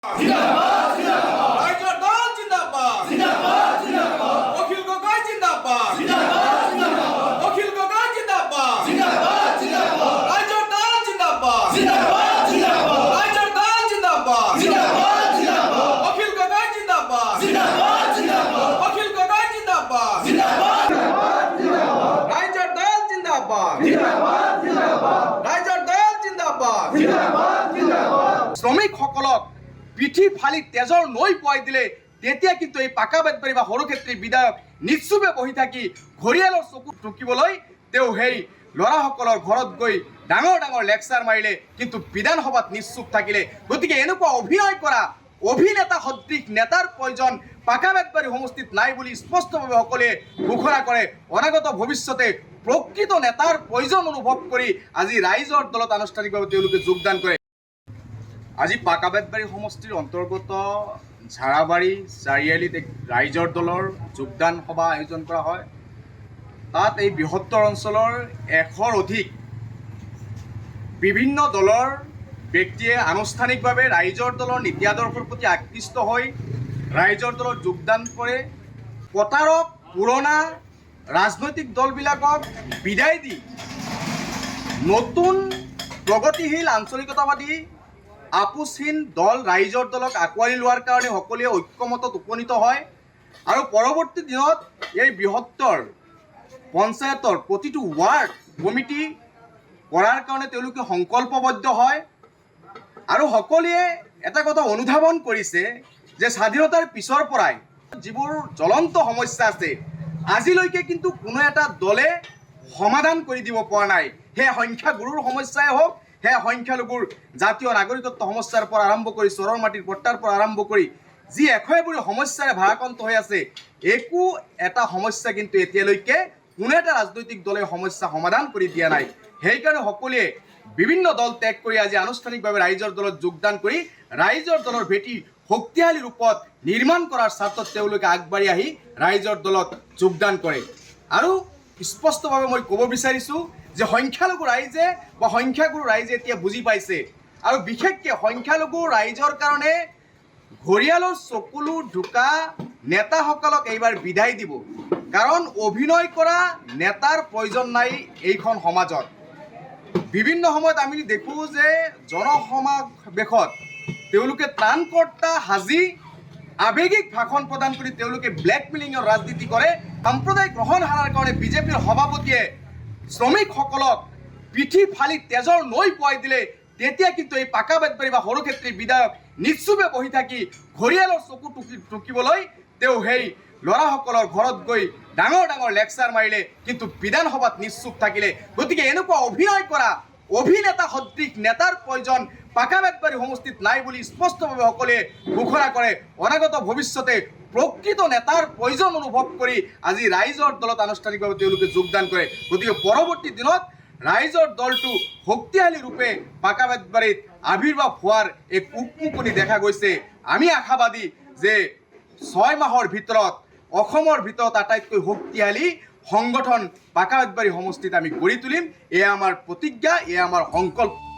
জিন্দাবাদ জিন্দাবাদ রাইজর দল জিন্দাবাদ জিন্দাবাদ জিন্দাবাদ অখিল গগৈ জিন্দাবাদ জিন্দাবাদ জিন্দাবাদ অখিল গগৈ জিন্দাবাদ জিন্দাবাদ জিন্দাবাদ রাইজর দল জিন্দাবাদ জিন্দাবাদ জিন্দাবাদ রাইজর দল জিন্দাবাদ জিন্দাবাদ জিন্দাবাদ অখিল গগৈ জিন্দাবাদ জিন্দাবাদ জিন্দাবাদ অখিল গগৈ জিন্দাবাদ জিন্দাবাদ জিন্দাবাদ রাইজর দল জিন্দাবাদ জিন্দাবাদ জিন্দাবাদ রাইজর দল জিন্দাবাদ জিন্দাবাদ জিন্দাবাদ শ্রমিকসকলক পিঠি ফালি তেজৰ নৈ পুৱাই দিলে তেতিয়া কিন্তু এই পাকা বেতবাৰী বা সৰুক্ষেত্ৰী বিধায়ক নিশ্চুপে বহি থাকি ঘৰিয়ালৰ চকু টুকিবলৈ তেওঁ সেই ল'ৰাসকলৰ ঘৰত গৈ ডাঙৰ ডাঙৰ লেকচাৰ মাৰিলে কিন্তু বিধানসভাত নিশ্চুপ থাকিলে। গতিকে এনেকুৱা অভিনয় কৰা অভিনেতা সদৃশ নেতাৰ প্ৰয়োজন পাকা বেতবাৰী সমষ্টিত নাই বুলি স্পষ্টভাৱে সকলোৱে ঘোষণা কৰে। অনাগত ভৱিষ্যতে প্ৰকৃত নেতাৰ প্ৰয়োজন অনুভৱ কৰি আজি ৰাইজৰ দলত আনুষ্ঠানিকভাৱে তেওঁলোকে যোগদান কৰে। আজি পাকা বেতবাৰী সমষ্টিৰ অন্তৰ্গত ঝাৰাবাৰী চাৰিআলিত এক ৰাইজৰ দলৰ যোগদান সভা আয়োজন কৰা হয়। তাত এই বৃহত্তৰ অঞ্চলৰ 100ৰ অধিক বিভিন্ন দলৰ ব্যক্তিয়ে আনুষ্ঠানিকভাৱে ৰাইজৰ দলৰ নীতি আদৰ্শৰ প্ৰতি আকৃষ্ট হৈ ৰাইজৰ দলত যোগদান কৰে। প্ৰতাৰক পুৰণা ৰাজনৈতিক দলবিলাকক বিদায় দি নতুন প্ৰগতিশীল আঞ্চলিকতাবাদী আপোচহীন দল ৰাইজৰ দলক আঁকোৱালি লোৱাৰ কাৰণে সকলোৱে ঐক্যমতত উপনীত হয় আৰু পৰৱৰ্তী দিনত এই বৃহত্তৰ পঞ্চায়তৰ প্ৰতিটো ৱাৰ্ড কমিটি কৰাৰ কাৰণে তেওঁলোকে সংকল্পবদ্ধ হয় আৰু সকলোৱে এটা কথা অনুধাৱন কৰিছে যে স্বাধীনতাৰ পিছৰ পৰাই যিবোৰ জ্বলন্ত সমস্যা আছে আজিলৈকে কিন্তু কোনো এটা দলে সমাধান কৰি দিব পৰা নাই। সেই সংখ্যাগুৰুৰ সমস্যাই হওক, সেই সংখ্যালঘুৰ জাতীয় নাগৰিকত্ব সমস্যাৰ পৰা আৰম্ভ কৰি চৰৰ মাটিৰ পট্টাৰ পৰা আৰম্ভ কৰি যি এশএবোৰি সমস্যাৰে ভাৰাক্ৰান্ত হৈ আছে, একো এটা সমস্যা কিন্তু এতিয়ালৈকে কোনো এটা ৰাজনৈতিক দলে সমস্যা সমাধান কৰি দিয়া নাই। সেইকাৰণে সকলোৱে বিভিন্ন দল ত্যাগ কৰি আজি আনুষ্ঠানিকভাৱে ৰাইজৰ দলত যোগদান কৰি ৰাইজৰ দলৰ ভেটি শক্তিশালী ৰূপত নিৰ্মাণ কৰাৰ স্বাৰ্থত তেওঁলোকে আগবাঢ়ি আহি ৰাইজৰ দলত যোগদান কৰে। আৰু স্পষ্টভাৱে মই ক'ব বিচাৰিছোঁ যে সংখ্যালঘু ৰাইজে বা সংখ্যাগুৰু ৰাইজে এতিয়া বুজি পাইছে আৰু বিশেষকৈ সংখ্যালঘু ৰাইজৰ কাৰণে ঘৰিয়ালৰ চকুলো ঢুকা নেতাসকলক এইবাৰ বিদায় দিব। কাৰণ অভিনয় কৰা নেতাৰ প্ৰয়োজন নাই এইখন সমাজত। বিভিন্ন সময়ত আমি দেখোঁ যে জনসমাৱেশত তেওঁলোকে ত্ৰাণকৰ্তা সাজি আৱেগিক ভাষণ প্ৰদান কৰি তেওঁলোকে ব্লেকমেইলিঙৰ ৰাজনীতি কৰে। সাম্প্ৰদায়িক গ্ৰহণ হাৰাৰ কাৰণে বিজেপিৰ সভাপতিয়ে শ্ৰমিকসকলক পিঠি ফালি তেজৰ নৈ পুৱাই দিলে তেতিয়া কিন্তু এই পাকা বেতবাৰী বা সৰুক্ষেত্ৰী বিধায়ক নিশ্চুপে বহি থাকি ঘৰিয়ালৰ চকু টুকিবলৈ তেওঁ সেই ল'ৰাসকলৰ ঘৰত গৈ ডাঙৰ ডাঙৰ লেকচাৰ মাৰিলে কিন্তু বিধানসভাত নিশ্চুপ থাকিলে। গতিকে এনেকুৱা অভিনয় কৰা অভিনেতা সদৃশ নেতাৰ প্ৰয়োজন পাকা বেতবাৰী সমষ্টিত নাই বুলি স্পষ্টভাৱে সকলোৱে ঘোষণা কৰে। অনাগত ভৱিষ্যতে প্ৰকৃত নেতাৰ প্ৰয়োজন অনুভৱ কৰি আজি ৰাইজৰ দলত আনুষ্ঠানিকভাৱে তেওঁলোকে যোগদান কৰে। গতিকে পৰৱৰ্তী দিনত ৰাইজৰ দলটো শক্তিশালী ৰূপে পাকা বেতবাৰীত আৱিৰ্ভাৱ হোৱাৰ এক উকমুকনি দেখা গৈছে। আমি আশাবাদী যে 6 মাহৰ ভিতৰত অসমৰ ভিতৰত আটাইতকৈ শক্তিশালী সংগঠন পাকা বেতবাৰী সমষ্টিত আমি গঢ়ি তুলিম। এয়া আমাৰ প্ৰতিজ্ঞা, এয়া আমাৰ সংকল্প।